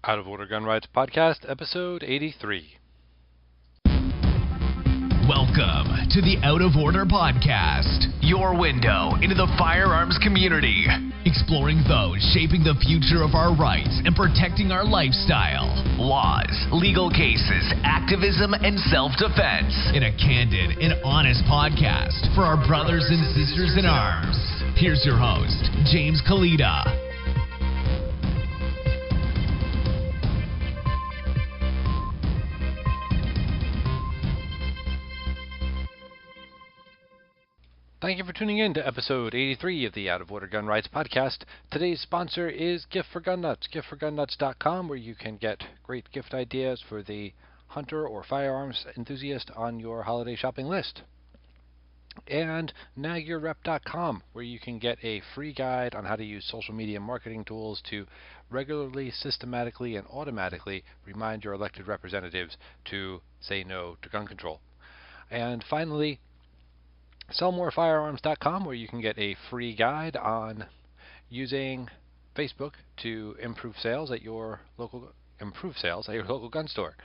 Out of Order Gun Rights Podcast, Episode 83. Welcome to the Out of Order Podcast, your window into the firearms community, exploring those shaping the future of our rights and protecting our lifestyle, laws, legal cases, activism, and self-defense in a candid and honest podcast for our brothers and sisters in arms. Here's your host, James Kalita. Thank you for tuning in to episode 83 of the Out of Order Gun Rights Podcast. Today's sponsor is Gift for Gun Nuts, giftforgunnuts.com, where you can get great gift ideas for the hunter or firearms enthusiast on your holiday shopping list. And nagyourrep.com, where you can get a free guide on how to use social media marketing tools to regularly, systematically, and automatically remind your elected representatives to say no to gun control. And finally, sellmorefirearms.com, where you can get a free guide on using Facebook to improve sales at your local gun store.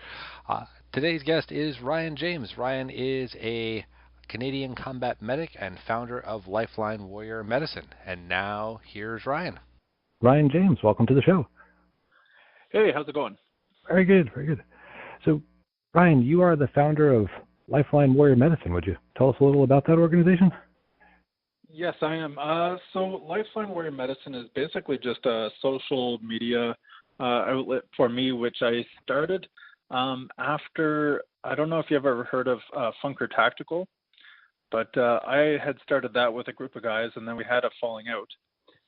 Today's guest is Ryan James. Ryan is a Canadian combat medic and founder of Lifeline Warrior Medicine. And now here's Ryan. Ryan James, welcome to the show. Hey, how's it going? Very good, very good. So, Ryan, you are the founder of Lifeline Warrior Medicine. Would you tell us a little about that organization? Yes, I am. So Lifeline Warrior Medicine is basically just a social media outlet for me, which I started after, I don't know if you've ever heard of Funker Tactical, but I had started that with a group of guys, and then we had a falling out.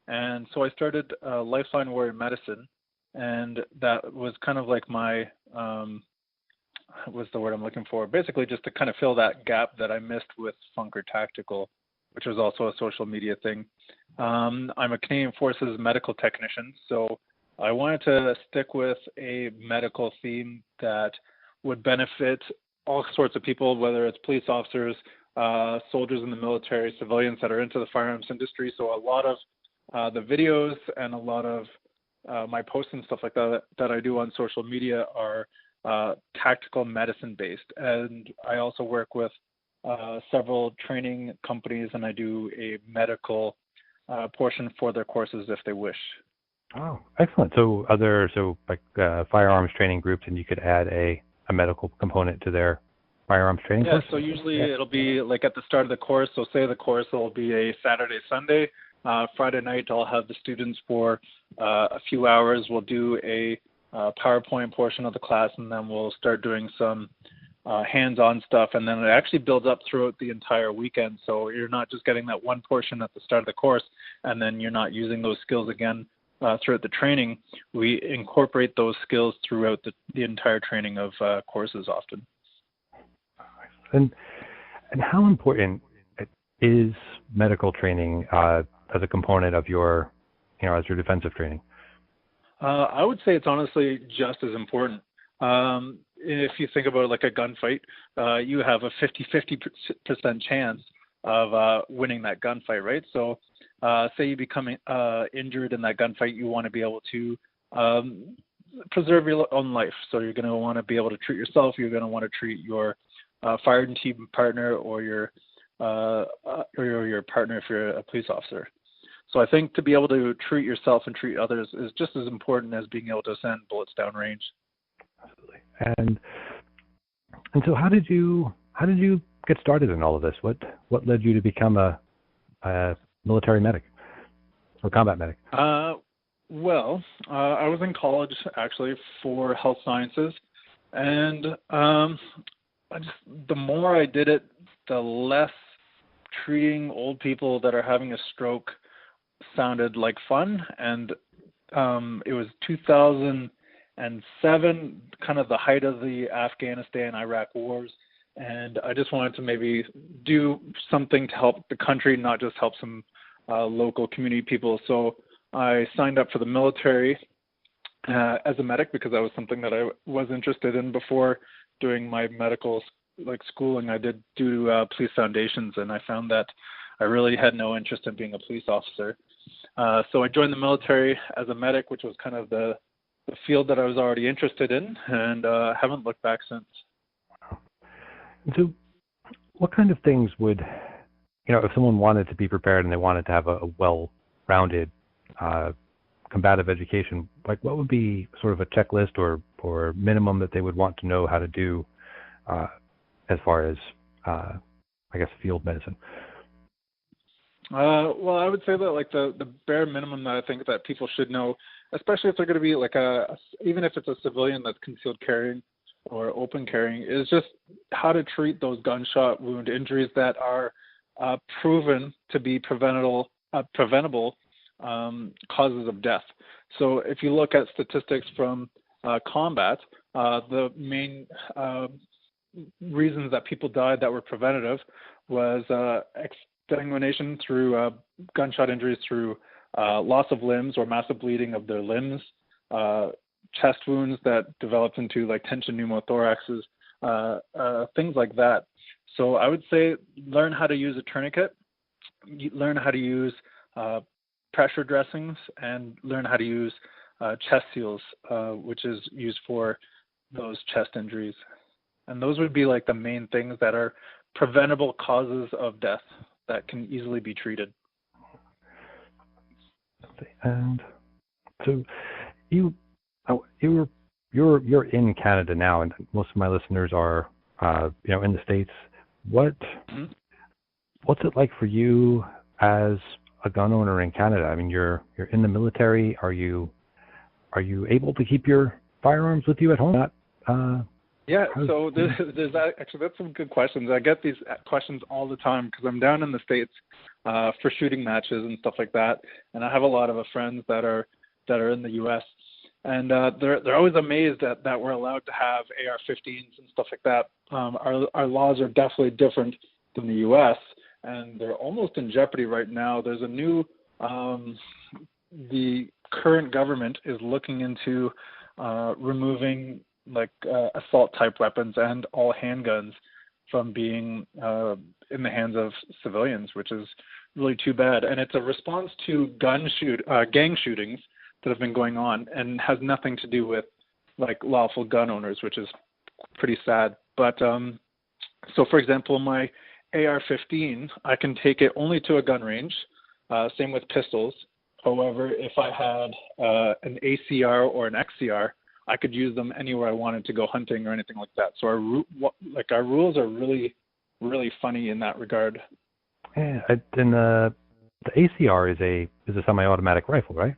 And so I started Lifeline Warrior Medicine, and that was kind of like my what's the word I'm looking for? Basically just to kind of fill that gap that I missed with Funker Tactical, which was also a social media thing. I'm a Canadian Forces medical technician, so I wanted to stick with a medical theme that would benefit all sorts of people, whether it's police officers, soldiers in the military, civilians that are into the firearms industry. So a lot of the videos and a lot of my posts and stuff like that I do on social media are tactical medicine based, and I also work with several training companies, and I do a medical portion for their courses if they wish. Oh, excellent. So firearms training groups, and you could add a medical component to their firearms training course? So usually it'll be like at the start of the course. So say the course will be a Saturday, Sunday. Friday night I'll have the students for a few hours. We'll do a PowerPoint portion of the class, and then we'll start doing some hands-on stuff, and then it actually builds up throughout the entire weekend. So you're not just getting that one portion at the start of the course, and then you're not using those skills again throughout the training. We incorporate those skills throughout the entire training of courses often. And how important is medical training as a component of your defensive training? I would say it's honestly just as important. If you think about like a gunfight, you have a 50% chance of winning that gunfight, right? So say you become injured in that gunfight, you want to be able to preserve your own life. So you're going to want to be able to treat yourself. You're going to want to treat your firing team partner or your partner if you're a police officer. So I think to be able to treat yourself and treat others is just as important as being able to send bullets downrange. Absolutely. And so how did you get started in all of this? What led you to become a military medic or combat medic? I was in college actually for health sciences, and the more I did it, the less treating old people that are having a stroke sounded like fun. And it was 2007, kind of the height of the Afghanistan-Iraq wars, and I just wanted to maybe do something to help the country, not just help some local community people. So I signed up for the military as a medic because that was something that I was interested in. Before doing my medical schooling, I did do police foundations, and I found that I really had no interest in being a police officer. So I joined the military as a medic, which was kind of the field that I was already interested in, and haven't looked back since. So, what kind of things would, if someone wanted to be prepared and they wanted to have a well-rounded combative education, like what would be sort of a checklist or minimum that they would want to know how to do as far as, I guess, field medicine? Well, I would say that like the bare minimum that I think that people should know, especially if they're going to be like even if it's a civilian that's concealed carrying or open carrying, is just how to treat those gunshot wound injuries that are proven to be preventable causes of death. So if you look at statistics from combat, the main reasons that people died that were preventative was exsanguination through gunshot injuries through loss of limbs or massive bleeding of their limbs, chest wounds that developed into like tension pneumothoraxes, things like that. So I would say learn how to use a tourniquet, learn how to use pressure dressings, and learn how to use chest seals, which is used for those chest injuries. And those would be like the main things that are preventable causes of death that can easily be treated. And so you're in Canada now, and most of my listeners are in the States. What's it like for you as a gun owner in Canada? I mean, you're in the military. Are you able to keep your firearms with you at home? Yeah, so there's actually, that's some good questions. I get these questions all the time because I'm down in the States for shooting matches and stuff like that, and I have a lot of friends that are in the U.S. and they're always amazed that we're allowed to have AR-15s and stuff like that. Our laws are definitely different than the U.S. and they're almost in jeopardy right now. There's a new the current government is looking into removing like assault type weapons and all handguns from being in the hands of civilians, which is really too bad. And it's a response to gang shootings that have been going on and has nothing to do with like lawful gun owners, which is pretty sad. But so for example, my AR-15, I can take it only to a gun range. Same with pistols. However, if I had an ACR or an XCR, I could use them anywhere I wanted to go hunting or anything like that. So our rules are really, really funny in that regard. Yeah, and the ACR is a semi-automatic rifle, right?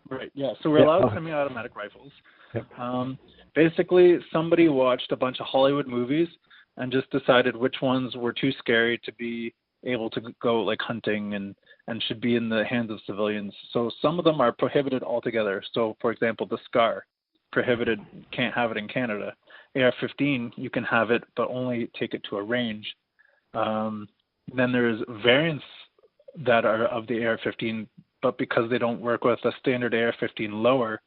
Right. Yeah. So we're allowed semi-automatic rifles. Yep. Basically, somebody watched a bunch of Hollywood movies and just decided which ones were too scary to be able to go like hunting and should be in the hands of civilians. So some of them are prohibited altogether. So for example, the SCAR, prohibited, can't have it in Canada. AR-15, you can have it, but only take it to a range. Then there's variants that are of the AR-15, but because they don't work with a standard AR-15 lower,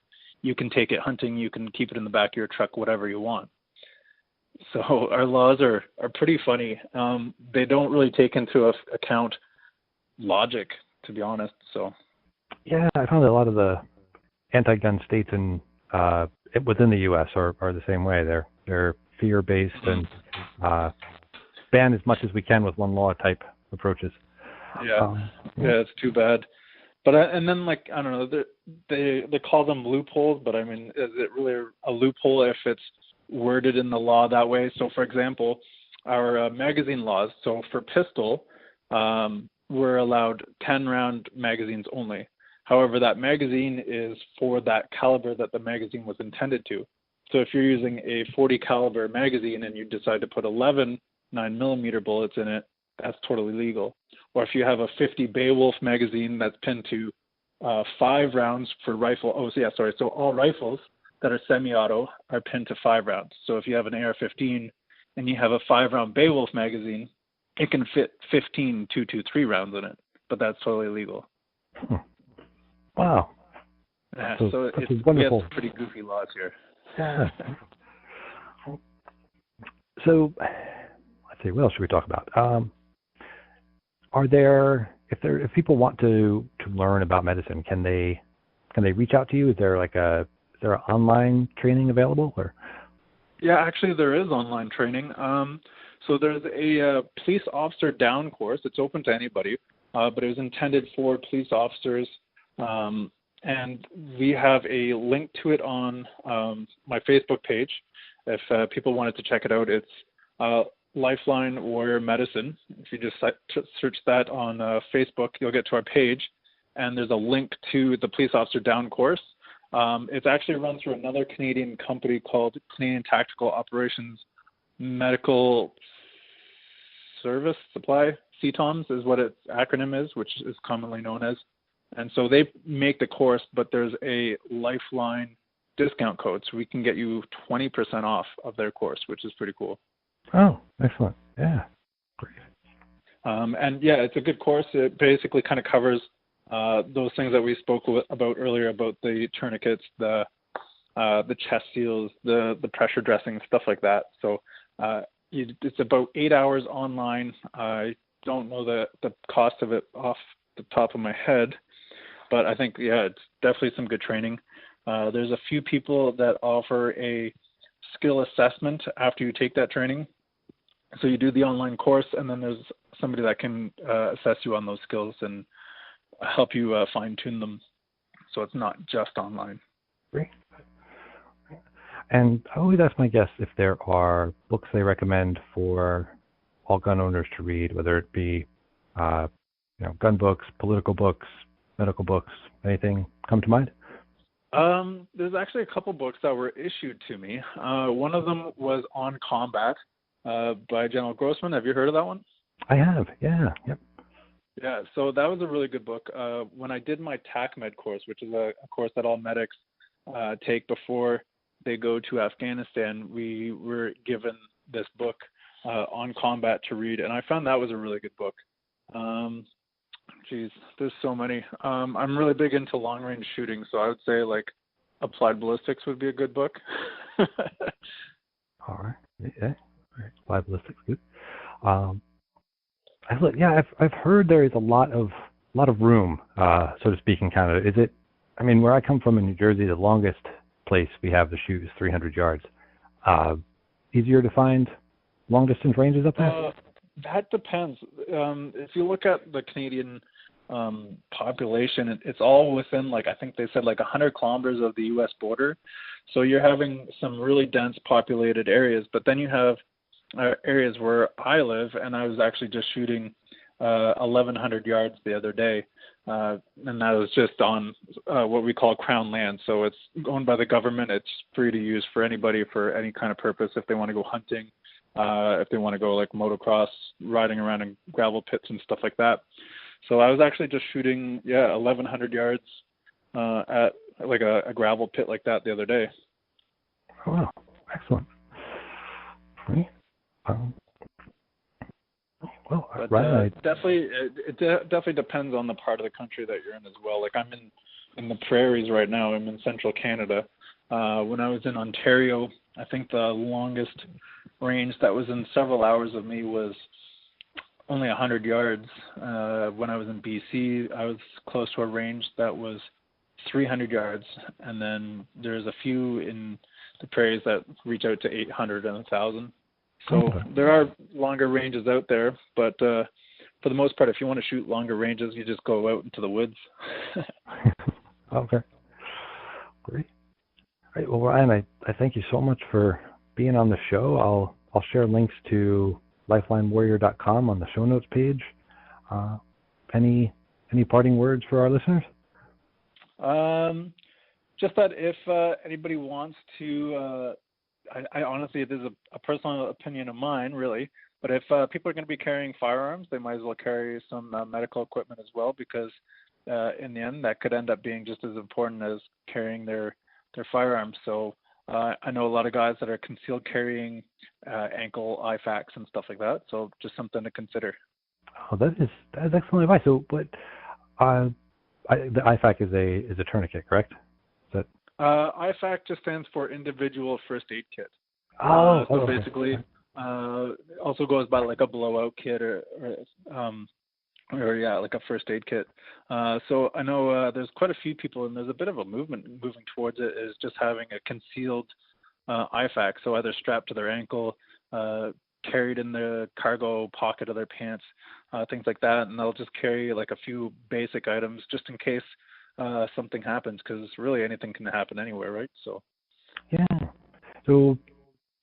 you can take it hunting, you can keep it in the back of your truck, whatever you want. So our laws are pretty funny. They don't really take into account logic, to be honest. So yeah, I found that a lot of the anti-gun states within the U.S. are the same way. They're fear-based and ban as much as we can with one law type approaches. Yeah, it's too bad. But and then like I don't know, they call them loopholes, but I mean, is it really a loophole if it's worded in the law that way? So for example, our magazine laws. So for pistol, we're allowed 10-round magazines only. However, that magazine is for that caliber that the magazine was intended to. So if you're using a 40 caliber magazine and you decide to put 11 9mm bullets in it, that's totally legal. Or if you have a 50 Beowulf magazine that's pinned to 5 rounds for rifle. So all rifles that are semi-auto are pinned to 5 rounds. So if you have an AR-15 and you have a 5-round Beowulf magazine, it can fit 15 223 rounds in it, but that's totally legal. Wow. Yeah, so it's wonderful. Pretty goofy laws here. Yeah. So let's see, what else should we talk about? Are there, if people want to learn about medicine, can they reach out to you? Is there like a there online training available? Or Yeah, actually, there is online training. So there's a police officer down course. It's open to anybody, but it was intended for police officers. And we have a link to it on my Facebook page. If people wanted to check it out, it's Lifeline Warrior Medicine. If you just search that on Facebook, you'll get to our page. And there's a link to the police officer down course. It's actually run through another Canadian company called Canadian Tactical Operations Medical Service Supply. CTOMS is what its acronym is, which is commonly known as. And so they make the course, but there's a Lifeline discount code, so we can get you 20% off of their course, which is pretty cool. Oh, excellent. Yeah, great. And yeah, it's a good course. It basically kind of covers those things that we spoke about earlier, about the tourniquets, the chest seals, the pressure dressing, stuff like that. So it's about 8 hours online. I don't know the cost of it off the top of my head, but I think, yeah, it's definitely some good training. There's a few people that offer a skill assessment after you take that training. So you do the online course, and then there's somebody that can assess you on those skills and help you fine-tune them. So it's not just online. Great. And I always ask my guests if there are books they recommend for all gun owners to read, whether it be gun books, political books, medical books, anything come to mind? There's actually a couple books that were issued to me. One of them was On Combat by General Grossman. Have you heard of that one? I have, yeah. Yep. Yeah, so that was a really good book. When I did my TACMED course, which is a course that all medics take before they go to Afghanistan, we were given this book On Combat to read, and I found that was a really good book. There's so many. I'm really big into long-range shooting, so I would say like Applied Ballistics would be a good book. All right. Yeah. Applied Ballistics, good. I've heard there is a lot of room, so to speak, in Canada. Is it? I mean, where I come from in New Jersey, the longest place we have to shoot is 300 yards. Easier to find long distance ranges up there? That depends. If you look at the Canadian population, it's all within, like, I think they said like 100 kilometers of the U.S. border. So you're having some really dense populated areas, but then you have areas where I live, and I was actually just shooting 1,100 yards the other day, and that was just on what we call Crown land. So it's owned by the government. It's free to use for anybody for any kind of purpose. If they want to go hunting, if they want to go like motocross, riding around in gravel pits and stuff like that. So I was actually just shooting, 1,100 yards at like a gravel pit like that the other day. Oh, wow, excellent. Great. Well, but right. It definitely depends on the part of the country that you're in as well. Like I'm in the prairies right now. I'm in central Canada. When I was in Ontario, I think the longest range that was in several hours of me was only 100 yards. When I was in BC, I was close to a range that was 300 yards, and then there's a few in the prairies that reach out to 800 and 1,000. So there are longer ranges out there, but for the most part, if you want to shoot longer ranges, you just go out into the woods. Okay. Great. All right. Well, Ryan, I thank you so much for being on the show. I'll share links to lifelinewarrior.com on the show notes page. Any parting words for our listeners? Just that if anybody wants to, I honestly, it is a personal opinion of mine, really, but if people are going to be carrying firearms, they might as well carry some medical equipment as well, because in the end, that could end up being just as important as carrying their firearms. So I know a lot of guys that are concealed carrying ankle IFAKs and stuff like that, so just something to consider. Oh, that is excellent advice. So, but the IFAK is a tourniquet, correct? Is that... IFAK just stands for Individual First Aid Kit. So basically, also goes by like a blowout kit or or yeah, like a first aid kit. So I know there's quite a few people, and there's a bit of a movement moving towards it, is just having a concealed IFAK, so either strapped to their ankle, carried in the cargo pocket of their pants, things like that, and they'll just carry like a few basic items just in case something happens, because really anything can happen anywhere, right? So Yeah. So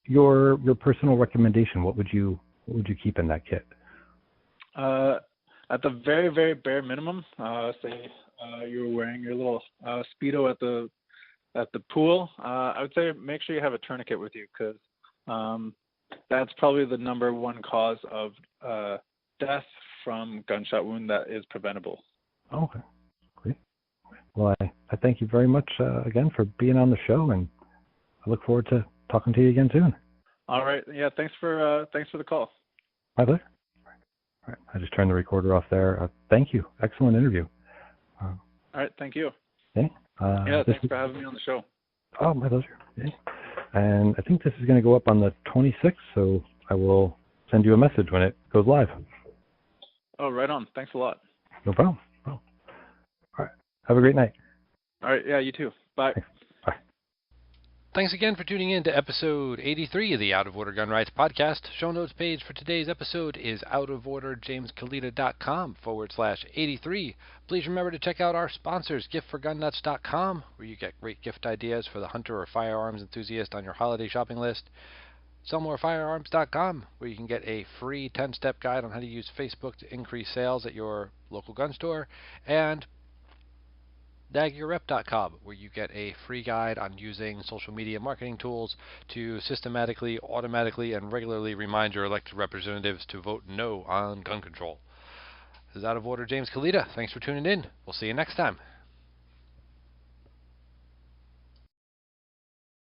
your personal recommendation, what would you keep in that kit? At the very, very bare minimum, say you're wearing your little Speedo at the pool, I would say make sure you have a tourniquet with you, because that's probably the number one cause of death from gunshot wound that is preventable. Okay, great. Well, I thank you very much again for being on the show, and I look forward to talking to you again soon. All right. Yeah. Thanks for the call. My pleasure. All right. I just turned the recorder off there. Thank you. Excellent interview. All right. Thank you. Okay. Thanks for having me on the show. Oh, my pleasure. Okay. And I think this is going to go up on the 26th, so I will send you a message when it goes live. Oh, right on. Thanks a lot. No problem. All right. Have a great night. All right. Yeah, you too. Bye. Thanks. Bye. Thanks again for tuning in to episode 83 of the Out of Order Gun Rights podcast. Show notes page for today's episode is outoforderjameskalita.com/83. Please remember to check out our sponsors, giftforgunnuts.com, where you get great gift ideas for the hunter or firearms enthusiast on your holiday shopping list. sellmorefirearms.com, where you can get a free 10-step guide on how to use Facebook to increase sales at your local gun store. And dagyourrep.com, where you get a free guide on using social media marketing tools to systematically, automatically, and regularly remind your elected representatives to vote no on gun control. This is Out of Order James Kalita. Thanks for tuning in. We'll see you next time.